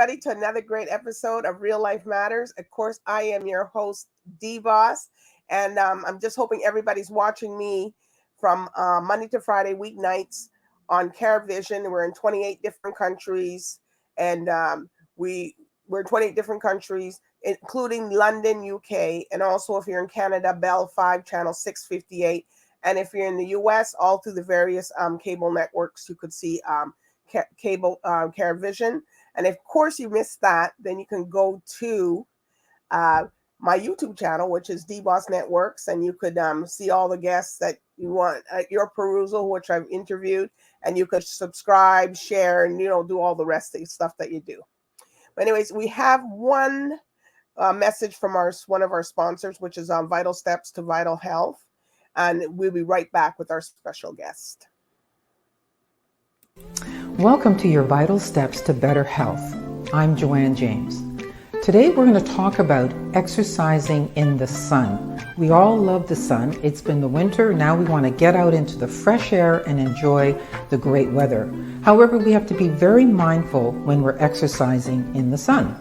everybody, to another great episode of Real Life Matters. Of course, I am your host, DBoss, and I'm just hoping everybody's watching me from Monday to Friday, weeknights on CaribVision. We're in 28 different countries, and we're in 28 different countries, including London, UK, and also if you're in Canada, BellFibe channel 658, and if you're in the US, all through the various cable networks, you could see cable CaribVision. And of course you missed that, then you can go to my YouTube channel, which is DBoss Networks, and you could see all the guests that you want at your perusal, which I've interviewed, and you could subscribe, share, and do all the rest of the stuff that you do. But anyways, we have one message from one of our sponsors, which is Vital Steps to Vital Health, and we'll be right back with our special guest. Welcome to your Vital Steps to Better Health. I'm Joanne James. Today we're going to talk about exercising in the sun. We all love the sun. It's been the winter. Now we want to get out into the fresh air and enjoy the great weather. However, we have to be very mindful when we're exercising in the sun.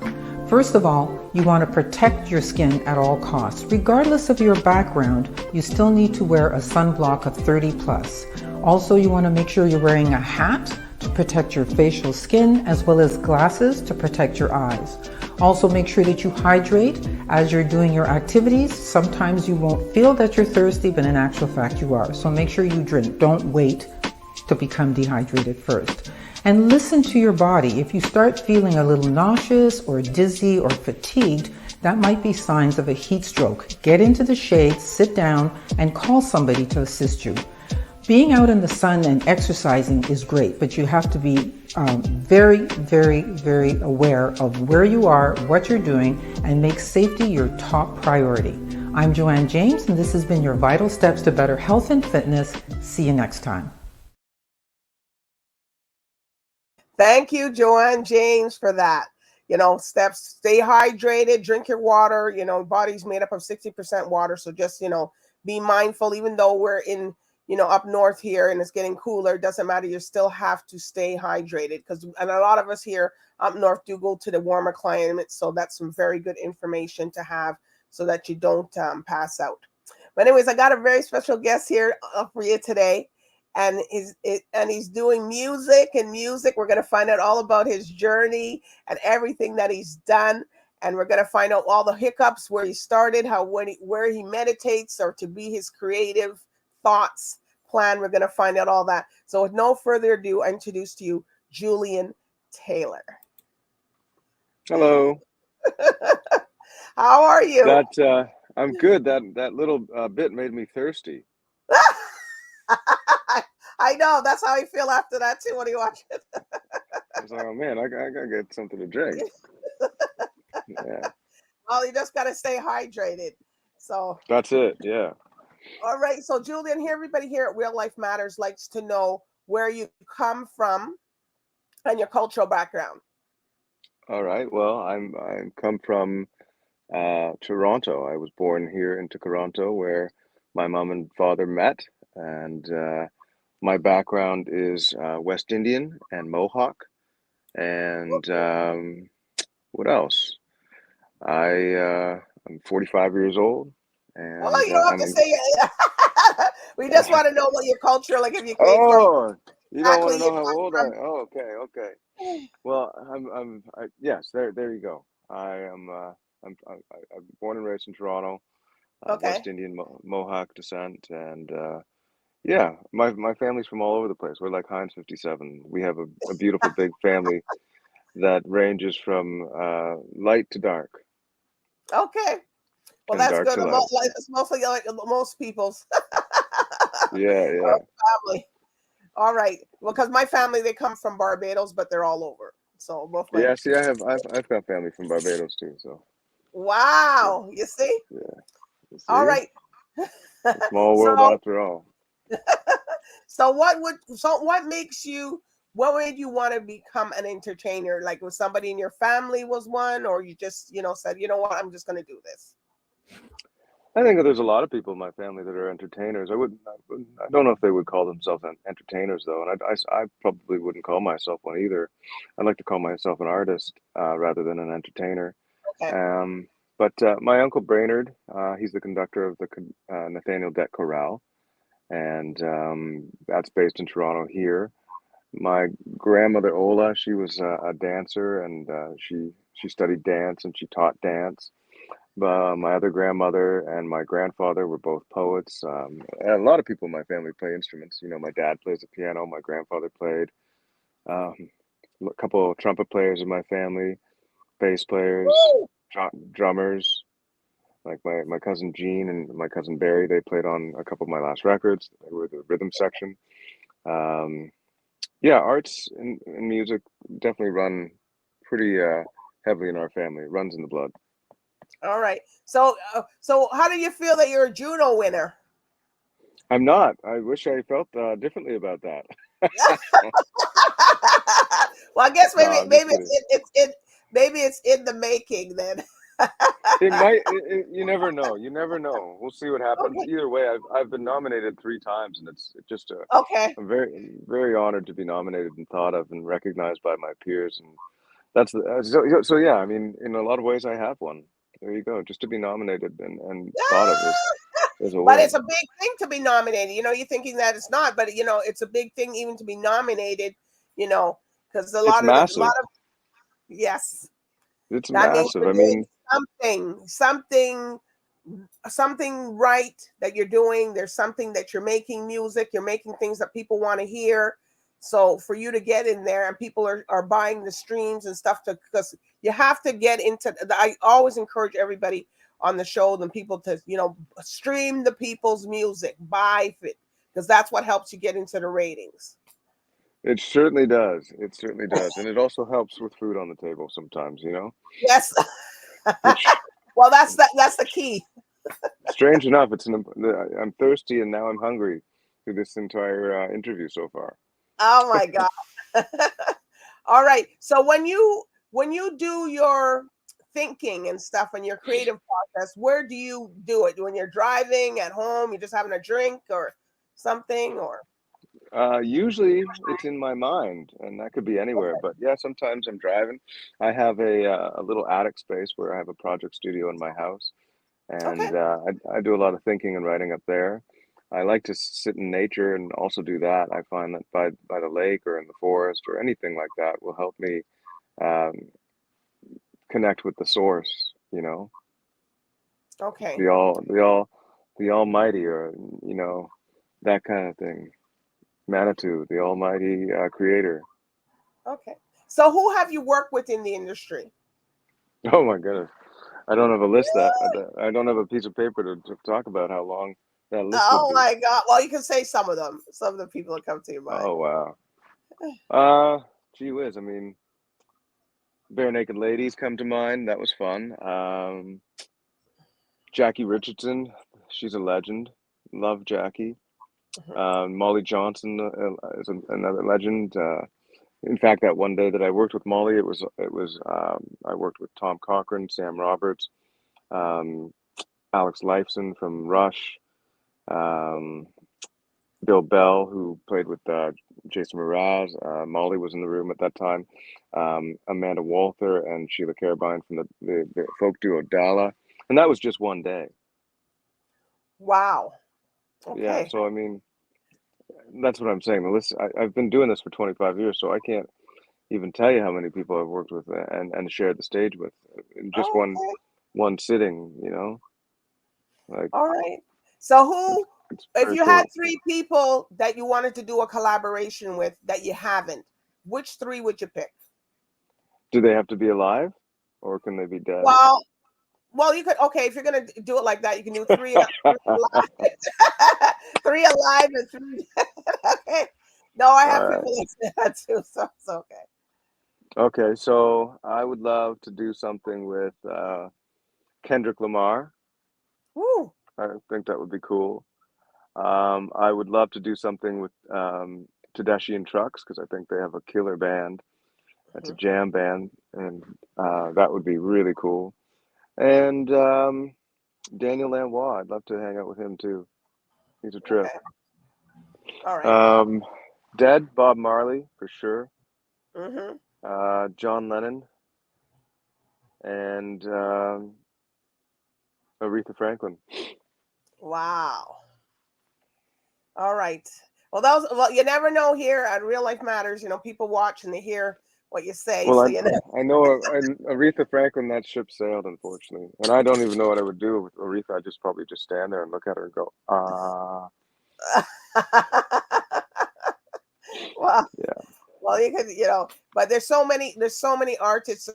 First of all, you want to protect your skin at all costs. Regardless of your background, you still need to wear a sunblock of 30 plus. Also, you want to make sure you're wearing a hat to protect your facial skin, as well as glasses to protect your eyes. Also, make sure that you hydrate as you're doing your activities. Sometimes you won't feel that you're thirsty, but in actual fact you are. So make sure you drink. Don't wait to become dehydrated first. And listen to your body. If you start feeling a little nauseous or dizzy or fatigued, that might be signs of a heat stroke. Get into the shade, sit down, and call somebody to assist you. Being out in the sun and exercising is great, but you have to be very, very, very aware of where you are, what you're doing, and make safety your top priority. I'm Joanne James, and this has been your Vital Steps to Better Health and Fitness. See you next time. Thank you, Joanne James, for that. Steps, stay hydrated, drink your water. Body's made up of 60% water. So just, be mindful, even though we're in, up north here and it's getting cooler, it doesn't matter. You still have to stay hydrated and a lot of us here up north do go to the warmer climate. So that's some very good information to have so that you don't pass out. But anyways, I got a very special guest here for you today. And he's doing music. We're going to find out all about his journey and everything that he's done. And we're going to find out all the hiccups, where he started, where he meditates, or to be his creative thoughts plan. We're going to find out all that. So with no further ado, I introduce to you Julian Taylor. Hello. How are you? I'm good. That little bit made me thirsty. I know. That's how I feel after that too when you watch it. I was like, oh man, I gotta get something to drink. Yeah. Well, you just gotta stay hydrated. So that's it. Yeah. All right. So Julian, everybody here at Real Life Matters likes to know where you come from and your cultural background. All right. Well, I come from Toronto. I was born here in Toronto, where my mom and father met, and my background is West Indian and Mohawk, and what else? I'm 45 years old, and well, you don't have to say it. We just want to know what your culture, like if you came from. You don't want to know how old I am. Oh, okay. Well, yes. There you go. I'm born and raised in Toronto, West Indian Mohawk descent, and yeah, my family's from all over the place. We're like Heinz 57. We have a beautiful big family that ranges from light to dark. Okay. Well, that's good. It's mostly like most people's. Yeah. Family. All right. Well, because my family, they come from Barbados, but they're all over. So both. Yeah. See, I've got family from Barbados too. So. Wow. Yeah. You see. Yeah. You see? All right. Small world after all. So what made you want to become an entertainer? Like, was somebody in your family was one, or you just, said, you know what, I'm just going to do this? I think that there's a lot of people in my family that are entertainers. I don't know if they would call themselves entertainers though, and I probably wouldn't call myself one either. I'd like to call myself an artist rather than an entertainer. Okay. Um, but my uncle Brainerd, he's the conductor of the Nathaniel Dett Chorale, and that's based in Toronto here. My grandmother Ola, she was a dancer, and she studied dance and she taught dance. My other grandmother and my grandfather were both poets. And a lot of people in my family play instruments. You know, my dad plays the piano, my grandfather played. Um, a couple of trumpet players in my family, bass players, Woo! drummers. Like my cousin Gene and my cousin Barry, they played on a couple of my last records. They were the rhythm section. Um, yeah, arts and music definitely run pretty heavily in our family. It runs in the blood. All right. So how do you feel that you're a Juno winner? I'm not. I wish I felt differently about that. Well, I guess No, maybe I'm just maybe kidding. maybe it's in the making then. It might. You never know. You never know. We'll see what happens. Okay. Either way, I've been nominated 3 times, and it's just a. Okay. I'm very honored to be nominated and thought of and recognized by my peers, and that's so yeah. I mean, in a lot of ways, I have won. There you go. Just to be nominated and thought of is a But it's win. a big thing to be nominated. You know, you're thinking that it's not, but you know, it's a big thing even to be nominated. You know, because It's a lot massive. of yes, It's that means massive. you're I doing mean, something right that you're doing. There's something that you're making music. You're making things that people want to hear. So for you to get in there and people are buying the streams and stuff to because you have to get into. I always encourage everybody on the show and people to stream the people's music, buy it because that's what helps you get into the ratings. it certainly does. It certainly does, and it also helps with food on the table sometimes. You know, Yes. which Well, that's the key. strange enough, I'm thirsty and now I'm hungry through this entire interview so far. Oh my God. All right. So when you do your thinking and stuff and your creative process, where do you do it? When you're driving at home, you're just having a drink or something or Usually it's in my mind, and that could be anywhere. But yeah, sometimes I'm driving. I have a little attic space where I have a project studio in my house, okay. and I do a lot of thinking and writing up there. I like to sit in nature and also do that. I find that by the lake or in the forest or anything like that will help me um, connect with the source. You know, Okay. the Almighty, or that kind of thing. Manitou, the Almighty Creator. Okay. So who have you worked with in the industry? Oh my goodness. I don't have a list that I don't have a piece of paper to talk about how long that list would Oh be. my God. Well, you can say some of them. Some of the people that come to your mind. Oh wow. Uh Gee whiz. I mean, Bare Naked Ladies come to mind. That was fun. Jackie Richardson, she's a legend. Love Jackie. Mhm. Molly Johnson is another legend. In fact, that one day that I worked with Molly, it was I worked with Tom Cochran, Sam Roberts, um, Alex Lifeson from Rush, um, Bill Bell, who played with Jason Mraz. Molly was in the room at that time. Amanda Walther and Sheila Carabine from the folk duo Dala. And that was just one day. Wow. Yeah, Okay. so I mean, that's what I'm saying. The list, I've been doing this for 25 years, so I can't even tell you how many people I've worked with and shared the stage with in just Okay. one sitting, you know? Like All right. So it's who, it's if very you had cool. three people that you wanted to do a collaboration with that you haven't, which three would you pick? Do they have to be alive or can they be dead? Well, well, you could. Okay, if you're gonna do it like that, you can do three alive, three alive, and three. Okay. No, I All have right. people like that too, so it's okay. Okay, so I would love to do something with Kendrick Lamar. Woo. I think that would be cool. I would love to do something with Tedeschi and Trucks because I think they have a killer band. That's a Mhm. jam band, and that would be really cool. And Daniel Lanois. I'd love to hang out with him too. He's a trip. Okay. All right. Dead Bob Marley for sure. Mm-hmm. John Lennon and Aretha Franklin. Wow. All right. Well, you never know here at Real Life Matters. People watch and they hear what you say. Well, So I know Aretha Franklin, that ship sailed, unfortunately. And I don't even know what I would do with Aretha. I'd probably just stand there and look at her and go, well, yeah. well, you could, but there's so many artists.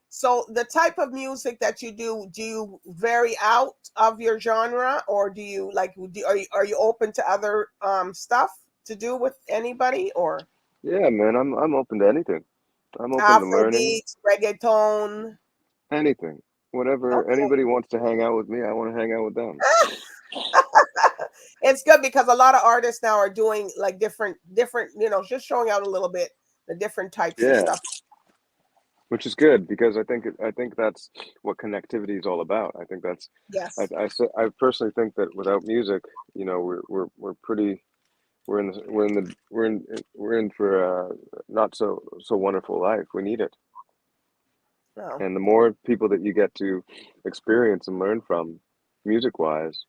So the type of music that you do you vary out of your genre, or do you are you open to other stuff to do with anybody, or Yeah, man, I'm open to anything. I'm open to learning Afrobeats, reggaeton? anything. Whatever Okay. anybody wants to hang out with me, I want to hang out with them. It's good because a lot of artists now are doing like different, just showing out a little bit the different types of Yeah, stuff. which is good because I think that's what connectivity is all about. I think that's Yes. I personally think that without music, we're pretty we're in for a not so wonderful life. We need it, No. and the more people that you get to experience and learn from, music wise,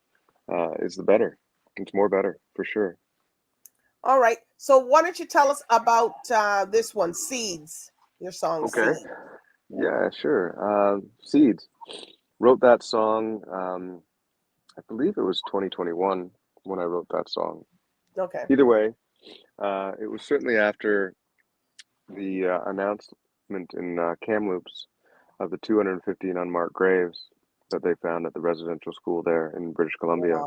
is the better. It's more better for sure. All right. So why don't you tell us about this one, Seeds, your song Okay. Seed. Yeah, sure. Seeds. Wrote that song. I believe it was 2021 when I wrote that song. Okay. Either way, it was certainly after the announcement in Kamloops of the 215 unmarked graves that they found at the residential school there in British Columbia.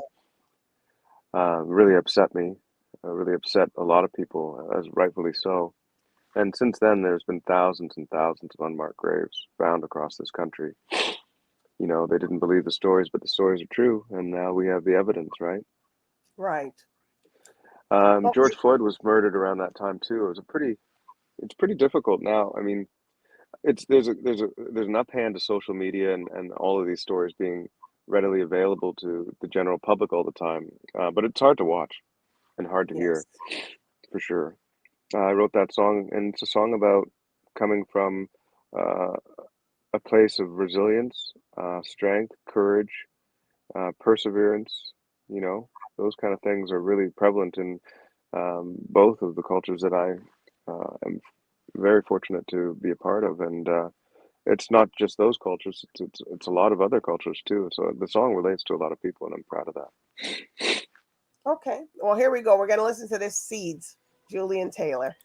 Wow. Really upset me. Really upset a lot of people, as rightfully so. And since then, there's been thousands and thousands of unmarked graves found across this country. They didn't believe the stories, but the stories are true, and now we have the evidence, right? Right. George Okay. Floyd was murdered around that time too. It's pretty difficult now. I mean, there's an uphand to social media and all of these stories being readily available to the general public all the time. But it's hard to watch and hard to hear Yes. for sure. I wrote that song, and it's a song about coming from uh, a place of resilience, strength, courage, perseverance. Those kind of things are really prevalent in both of the cultures that I am very fortunate to be a part of, and it's not just those cultures; it's a lot of other cultures too. So the song relates to a lot of people, and I'm proud of that. Okay. Well, here we go. We're gonna listen to this Seeds, Julian Taylor.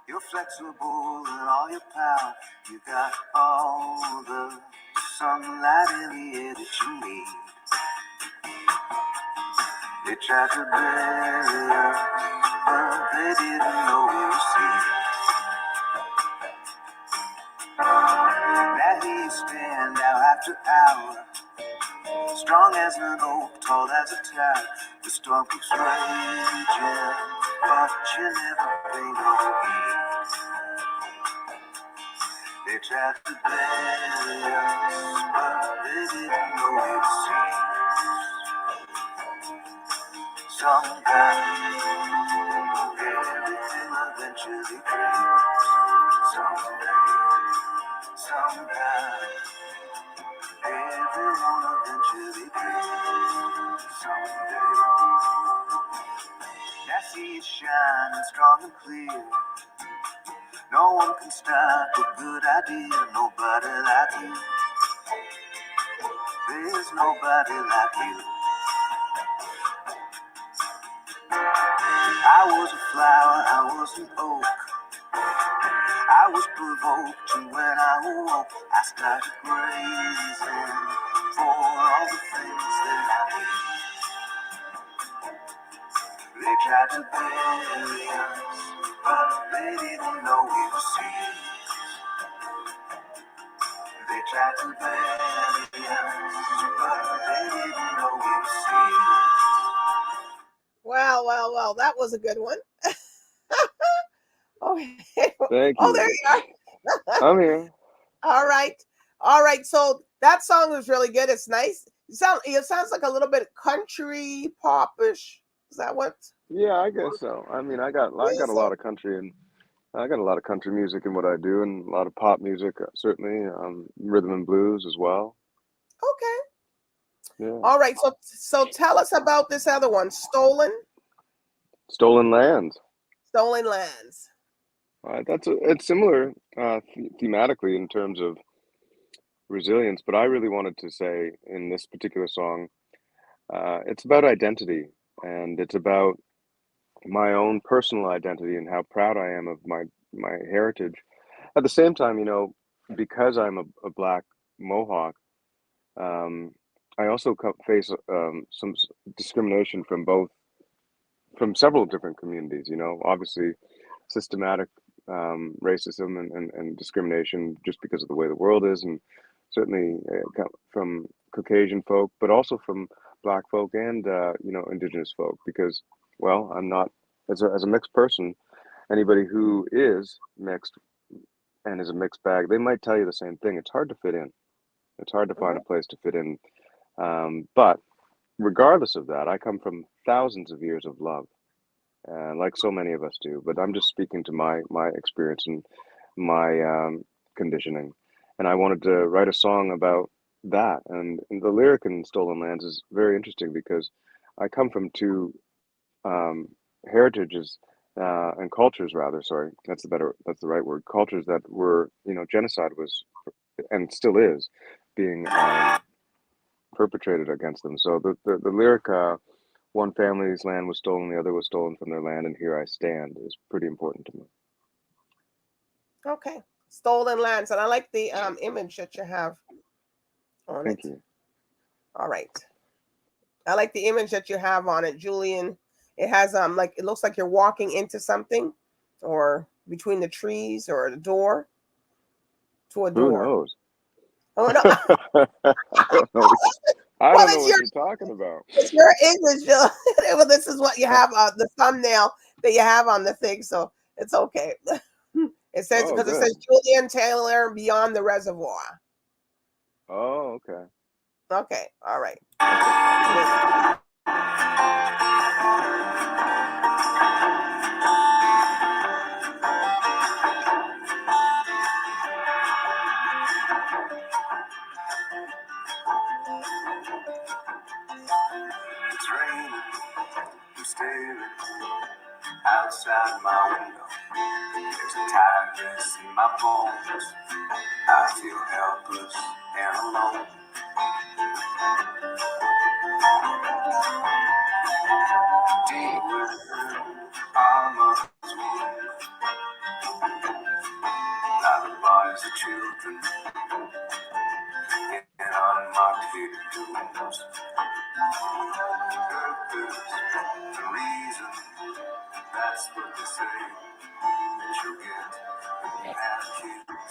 You're flexible in all your power. You got all the sunlight in the air that you need. They tried to bury you, but they didn't know you see. Now here you stand hour after hour, strong as an oak, tall as a tower. The storm keeps raging, but you never pay no heed. They tried to bury us, but they didn't know it seems. Sometimes everything eventually breaks. Someday, everyone eventually breaks. Someday, I see it shining strong and clear. No one can stop a good idea, nobody like you. There's nobody like you. I was a flower, I was an oak. I was provoked, and when I awoke, I started grazing for all the things that I need. tried to bury us, but they didn't know we were serious. They tried to bury us, but they didn't know we were serious. Well, that was a good one. Okay. Thank Oh, you. there you are. I'm here. All right. So that song was really good. It's nice. It sounds like a little bit country popish. Is that what? Yeah, I guess so. I mean, I got a lot of country, and I got a lot of country music in what I do, and a lot of pop music, certainly, rhythm and blues as well. Okay. Yeah. All right. So tell us about this other one, Stolen Stolen Lands. Lands. It's similar thematically in terms of resilience, but I really wanted to say in this particular song, it's about identity, and it's about my own personal identity and how proud I am of my heritage. At the same time, because I'm a black Mohawk, um, I also face some discrimination from several different communities. Obviously systematic racism and discrimination just because of the way the world is, and certainly from Caucasian folk, but also from Black folk and Indigenous folk. Because, well, I'm not as a mixed person. Anybody who is mixed and is a mixed bag, they might tell you the same thing. It's hard to fit in. It's hard to find a place to fit in. But regardless of that, I come from thousands of years of love, like so many of us do. But I'm just speaking to my experience and my conditioning, and I wanted to write a song about that. And the lyric in Stolen Lands is very interesting because I come from two um, heritages and cultures, rather. Sorry, that's the right word. Cultures that were, genocide was and still is being perpetrated against them. So the lyric. One family's land was stolen, the other was stolen from their land, and here I stand is pretty important to me. Okay. Stolen Lands, and I like the image that you have on Thank it. you. All right. I like the image that you have on it, Julian. It has like it looks like you're walking into something, or between the trees, or the door to a Who door. knows? Oh no. I don't know. I Well, don't know what you're talking about. it's your English. Well, this is what you have on the thumbnail that you have on the thing, so it's okay. It says Oh, because it good. says Julian Taylor Beyond the Reservoir. Oh, okay. Okay, all right. Okay. It's raining, I'm staring outside my window. There's a tiredness in my bones. I feel helpless and alone. Deep within our mother's womb, now the bodies of children in unmarked hidden rooms. Purpose and reason, that's what they say that you'll get when you have kids.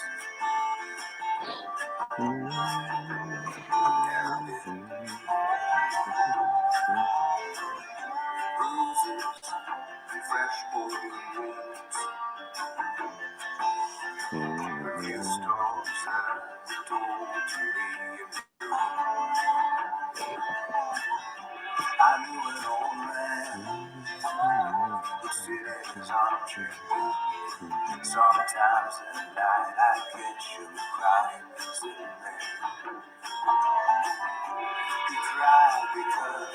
Bruises and fresh boiling wounds. Memory of stories that were told to me in the room. I knew an old man who sit in his armchair. Sometimes at night I catch him crying, sitting there. He cried because.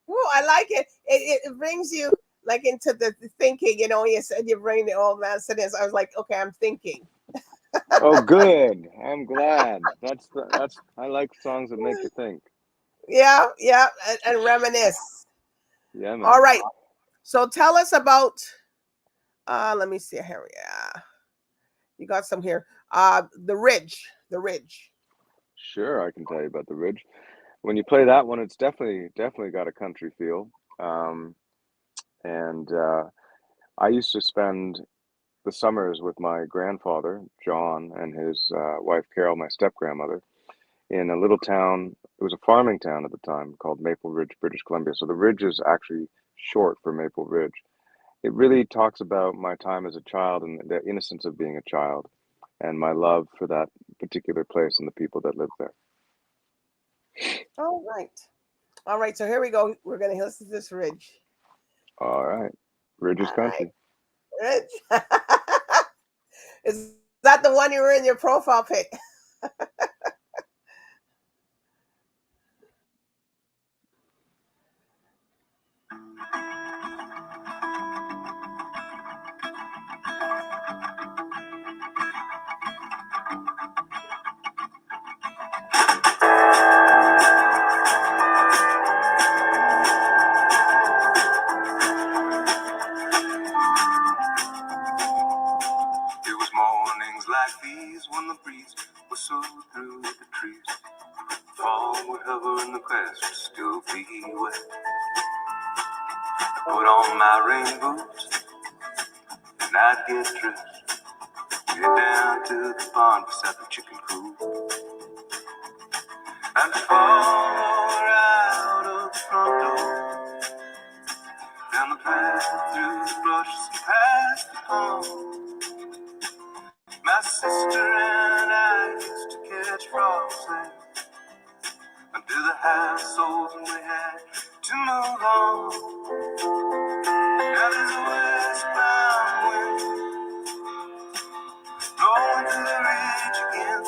Whoa, I like it. It brings you like into the thinking. You said you bring the old man sitting. So I was like, okay, I'm thinking. Oh, good. I'm glad. I like songs that make you think. Yeah, and reminisce. Yeah, All man. right. So tell us about. Let me see here. Yeah, you got some here. The Ridge. The Ridge. Sure, I can tell you about the Ridge. When you play that one, it's definitely got a country feel. Um, And I used to spend the summers with my grandfather, John, and his wife, Carol, my step-grandmother, in a little town. It was a farming town at the time called Maple Ridge, British Columbia. So the ridge is actually short for Maple Ridge. It really talks about my time as a child and the innocence of being a child and my love for that particular place and the people that live there. All right. All right. So here we go. We're going to listen to this Ridge. All right. Ridge is All right. country. Ridge. Is that the one you were in your profile pic? It was mornings like these when the breeze whistled through the trees. Fall would hover and the grass would still be wet. I put on my rain boots and I'd get dressed. Head down to the pond beside the chicken coop. I'd fall out of the front door, down the path through the bushes and past the pond. My sister and I used to catch frogs there under the households and we had to move on. Now there's a westbound wind blowing through the ridge again.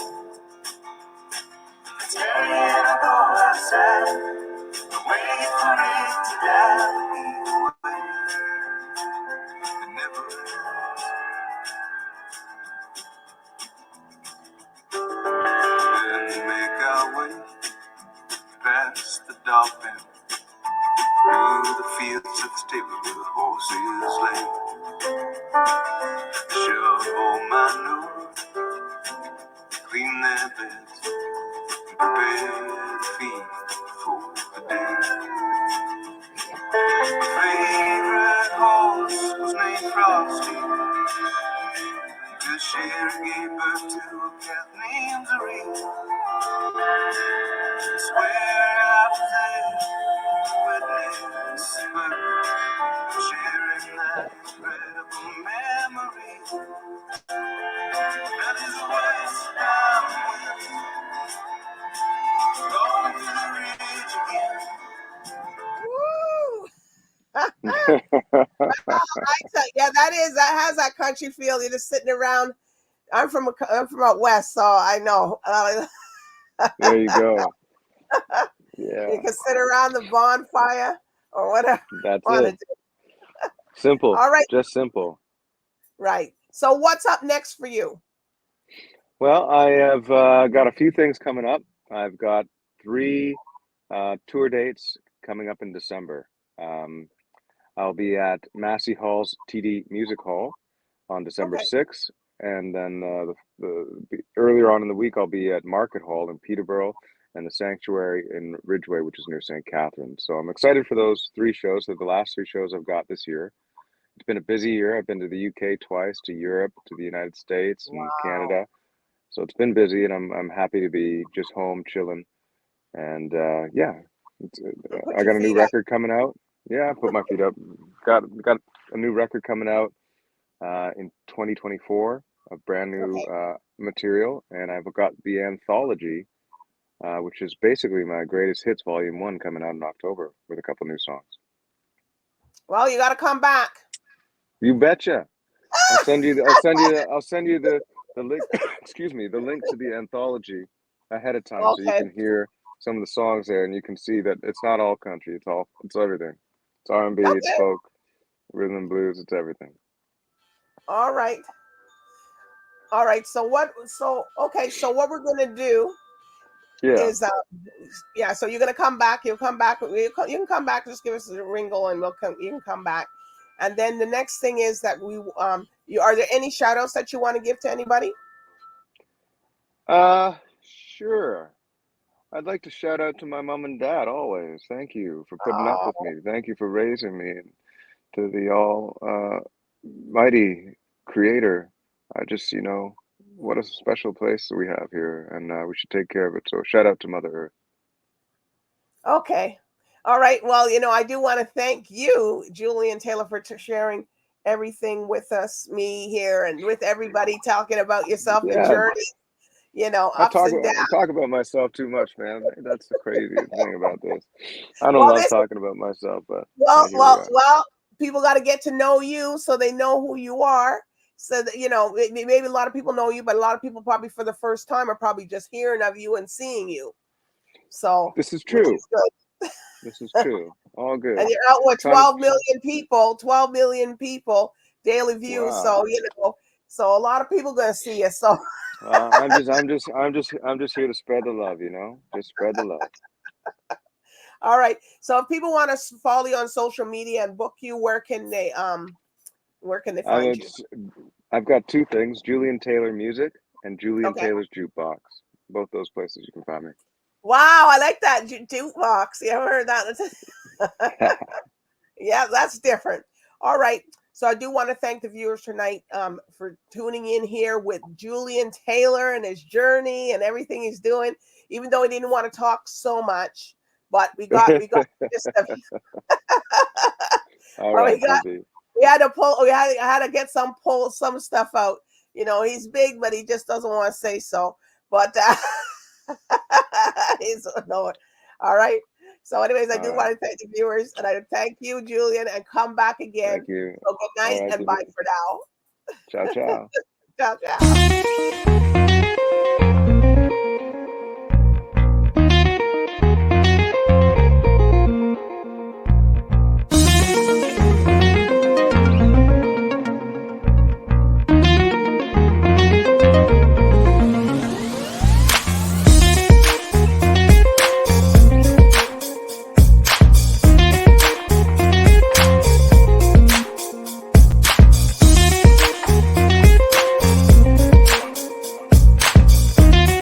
It's carrying a boat outside, waiting for it to die away. It never ends. Then we make our way past the dolphin, through the fields of the stable where the horses lay. Shovel manure, clean their beds, and prepare the feed for the day. My favorite horse was named Frosty, till Sherry gave birth to a calf named Zareen. I swear I was there, witness her sharing that incredible memory. That is the westbound wind blowing through the ridge again. Woo! Yeah, that has that country feel. You're just sitting around. I'm from out west, so I know. There you go. Yeah, You can sit around the bonfire or whatever you that's want to it. do. Simple, All right, just simple. right. So what's up next for you? Well, I have got a few things coming up. I've got three tour dates coming up in December. Um, I'll be at Massey Hall's TD Music Hall on December Okay. 6th. And then earlier on in the week, I'll be at Market Hall in Peterborough and the Sanctuary in Ridgeway, which is near St. Catharines. So I'm excited for those three shows. They're the last three shows I've got this year. It's been a busy year. I've been to the UK twice, to Europe, to the United States and Wow. Canada. So it's been busy, and I'm happy to be just home chilling. And yeah, Put I your got a new feet up. record coming out. Yeah, I put my feet up. Got a new record coming out in 2024 of brand new Okay. material, and I've got the anthology, which is basically my greatest hits volume 1 coming out in October with a couple new songs. Well, you got to come back. You betcha. I'll send you the link. Excuse me, the link to the anthology ahead of time, so you Okay. can hear some of the songs there, and you can see that it's not all country. It's everything. It's R&B, it's Okay. folk, rhythm and blues. It's everything. All right. All right. So what? So okay. So what we're gonna do Yeah. is, yeah. So you're gonna come back. You'll come back. You can come back. Just give us a ringle, and we'll come. You can come back. And then the next thing is that are there any shout outs that you want to give to anybody? Sure. I'd like to shout out to my mom and dad always. Thank you for putting up with Oh, me. Thank you for raising me and to the mighty creator. I just, what a special place we have here, and we should take care of it. So shout out to Mother Earth. Okay. All right. Well, I do want to thank you, Julian Taylor, for sharing everything with us, me here, and with everybody, talking about yourself, the Yeah, journey, ups and downs. I talk about myself too much, man. That's the crazy thing about this. I don't Well, love talking about myself, but well, here we well, are. well. People got to get to know you so they know who you are. So that maybe a lot of people know you, but a lot of people probably for the first time are probably just hearing of you and seeing you. So, This is which true. is good. This is true. All good. And you're out with Trying to. 12 million people daily views. Wow. So a lot of people gonna see you. So I'm just here to spread the love. Just spread the love. all right. So if people want to follow you on social media and book you, where can they find you? I've got two things: Julian Taylor Music and Julian Okay. Taylor's Jukebox. Both those places you can find me. Wow, I like that jukebox. You ever heard that? Yeah, that's different. All right. So I do want to thank the viewers tonight for tuning in here with Julian Taylor and his journey and everything he's doing, even though he didn't want to talk so much. But we got just All right, I had to get pull some stuff out. He's big, but he just doesn't want to say so. But he's no. All right. So, anyways, I do want to thank the viewers, and I thank you, Julian, and come back again. Thank you. So good night All right, and bye for now. ciao, ciao. Ciao, ciao.